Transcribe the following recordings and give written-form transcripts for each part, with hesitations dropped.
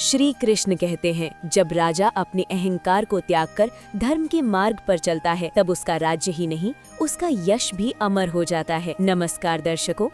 श्री कृष्ण कहते हैं, जब राजा अपने अहंकार को त्याग कर धर्म के मार्ग पर चलता है तब उसका राज्य ही नहीं, उसका यश भी अमर हो जाता है। नमस्कार दर्शकों,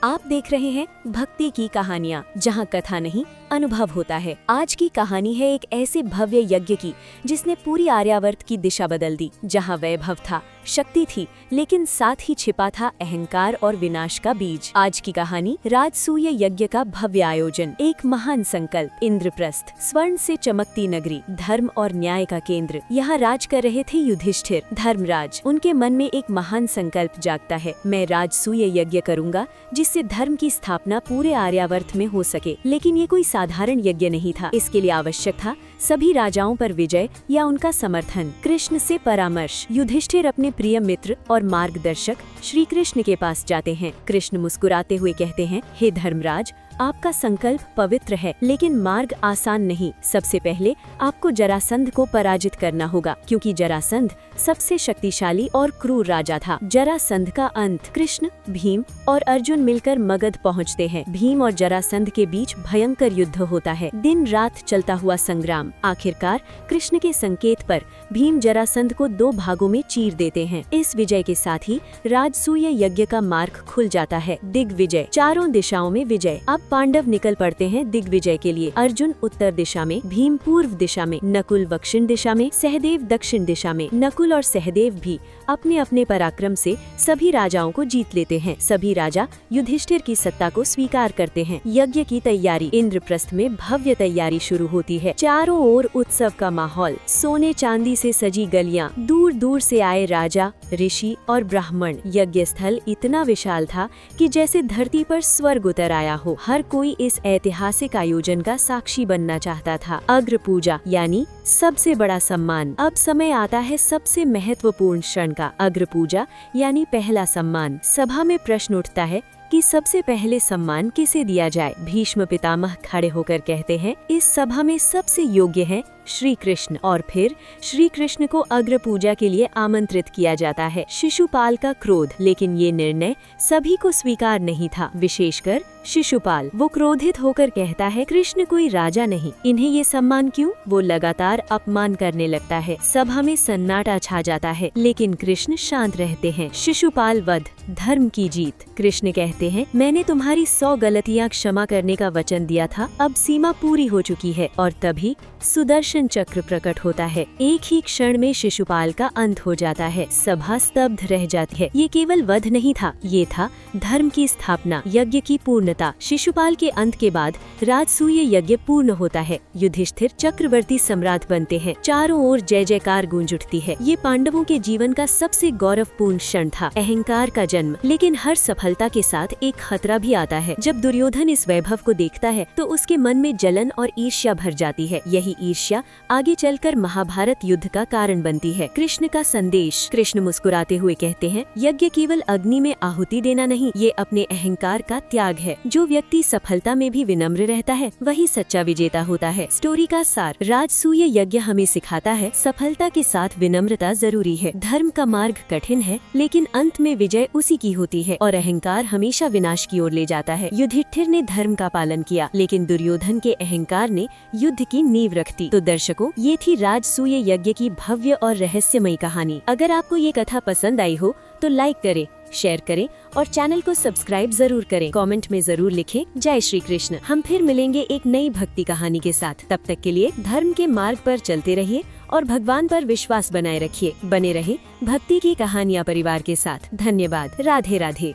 आप देख रहे हैं भक्ति की कहानियाँ, जहाँ कथा नहीं अनुभव होता है। आज की कहानी है एक ऐसे भव्य यज्ञ की जिसने पूरी आर्यावर्त की दिशा बदल दी। जहाँ वैभव था, शक्ति थी, लेकिन साथ ही छिपा था अहंकार और विनाश का बीज। आज की कहानी राजसूय यज्ञ का भव्य आयोजन, एक महान संकल्प। इंद्रप्रस्थ, स्वर्ण से चमकती नगरी, धर्म और न्याय का केंद्र। यहाँ राज कर रहे थे युधिष्ठिर, धर्मराज। उनके मन में एक महान संकल्प जागता है, मैं राजसूय यज्ञ करूंगा जिससे धर्म की स्थापना पूरे आर्यावर्त में हो सके। लेकिन ये कोई साधारण यज्ञ नहीं था। इसके लिए आवश्यक था सभी राजाओं पर विजय या उनका समर्थन। कृष्ण से परामर्श। युधिष्ठिर अपने प्रिय मित्र और मार्गदर्शक श्री कृष्ण के पास जाते हैं। कृष्ण मुस्कुराते हुए कहते हैं, हे धर्मराज, आपका संकल्प पवित्र है, लेकिन मार्ग आसान नहीं। सबसे पहले आपको जरासंध को पराजित करना होगा, क्योंकि जरासंध सबसे शक्तिशाली और क्रूर राजा था। जरासंध का अंत। कृष्ण, भीम और अर्जुन मिलकर मगध पहुंचते हैं। भीम और जरासंध के बीच भयंकर युद्ध होता है, दिन रात चलता हुआ संग्राम। आखिरकार कृष्ण के संकेत पर भीम जरासंध को 2 भागों में चीर देते हैं। इस विजय के साथ ही राजसूय यज्ञ का मार्ग खुल जाता है। दिग्विजय, चारों दिशाओं में विजय। अब पांडव निकल पड़ते हैं दिग्विजय के लिए। अर्जुन उत्तर दिशा में, भीम पूर्व दिशा में, नकुल दक्षिण दिशा में, सहदेव दक्षिण दिशा में। नकुल और सहदेव भी अपने अपने पराक्रम से सभी राजाओं को जीत लेते हैं। सभी राजा युधिष्ठिर की सत्ता को स्वीकार करते हैं। यज्ञ की तैयारी। इंद्रप्रस्थ में भव्य तैयारी शुरू होती है। चारों ओर उत्सव का माहौल, सोने चांदी से सजी गलियां, दूर दूर से आए राजा, ऋषि और ब्राह्मण। यज्ञ स्थल इतना विशाल था कि जैसे धरती पर स्वर्ग उतर आया हो। हर कोई इस ऐतिहासिक आयोजन का साक्षी बनना चाहता था। अग्र पूजा यानी सबसे बड़ा सम्मान। अब समय आता है सबसे महत्वपूर्ण क्षण का। अग्र पूजा यानी पहला सम्मान। सभा में प्रश्न उठता है कि सबसे पहले सम्मान किसे दिया जाए। भीष्म पितामह खड़े होकर कहते हैं, इस सभा में सबसे योग्य है श्री कृष्ण। और फिर श्री कृष्ण को अग्र पूजा के लिए आमंत्रित किया जाता है। शिशुपाल का क्रोध, लेकिन ये निर्णय सभी को स्वीकार नहीं था, विशेषकर शिशुपाल। वो क्रोधित होकर कहता है, कृष्ण कोई राजा नहीं, इन्हें ये सम्मान क्यों? वो लगातार अपमान करने लगता है। सभा में सन्नाटा छा जाता है, लेकिन कृष्ण शांत रहते हैं। शिशुपाल वध, धर्म की जीत। कृष्ण कहते हैं, मैंने तुम्हारी 100 गलतियाँ क्षमा करने का वचन दिया था, अब सीमा पूरी हो चुकी है। और तभी सुदर्शन चक्र प्रकट होता है। एक ही क्षण में शिशुपाल का अंत हो जाता है। सभा स्तब्ध रह जाती है। ये केवल वध नहीं था, ये था धर्म की स्थापना, यज्ञ की पूर्णता। शिशुपाल के अंत के बाद राजसूय यज्ञ पूर्ण होता है। युधिष्ठिर चक्रवर्ती सम्राट बनते हैं। चारों ओर जय जयकार गूंज उठती है। ये पांडवों के जीवन का सबसे गौरवपूर्ण क्षण था, अहंकार का जन्म। लेकिन हर सफलता के साथ एक खतरा भी आता है। जब दुर्योधन इस वैभव को देखता है तो उसके मन में जलन और ईर्ष्या भर जाती है। यही ईर्ष्या आगे चलकर महाभारत युद्ध का कारण बनती है। कृष्ण का संदेश। कृष्ण मुस्कुराते हुए कहते हैं, यज्ञ केवल अग्नि में आहुति देना नहीं, ये अपने अहंकार का त्याग है। जो व्यक्ति सफलता में भी विनम्र रहता है वही सच्चा विजेता होता है। स्टोरी का सार। राजसूय यज्ञ हमें सिखाता है, सफलता के साथ विनम्रता जरूरी है। धर्म का मार्ग कठिन है, लेकिन अंत में विजय उसी की होती है। और अहंकार हमेशा विनाश की ओर ले जाता है। युधिष्ठिर ने धर्म का पालन किया, लेकिन दुर्योधन के अहंकार ने युद्ध की नींव रख दी। तो दर्शकों, ये थी राजसूय यज्ञ की भव्य और रहस्यमयी कहानी। अगर आपको ये कथा पसंद आई हो तो लाइक करें, शेयर करें और चैनल को सब्सक्राइब जरूर करें। कमेंट में जरूर लिखें, जय श्री कृष्ण। हम फिर मिलेंगे एक नई भक्ति कहानी के साथ। तब तक के लिए धर्म के मार्ग पर चलते रहिए और भगवान पर विश्वास बनाए रखिए। बने रहे भक्ति की कहानियाँ परिवार के साथ। धन्यवाद। राधे राधे।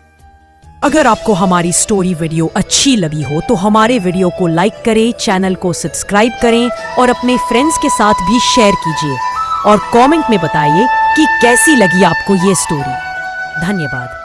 अगर आपको हमारी स्टोरी वीडियो अच्छी लगी हो तो हमारे वीडियो को लाइक करें, चैनल को सब्सक्राइब करें और अपने फ्रेंड्स के साथ भी शेयर कीजिए। और कमेंट में बताइए कि कैसी लगी आपको ये स्टोरी। धन्यवाद।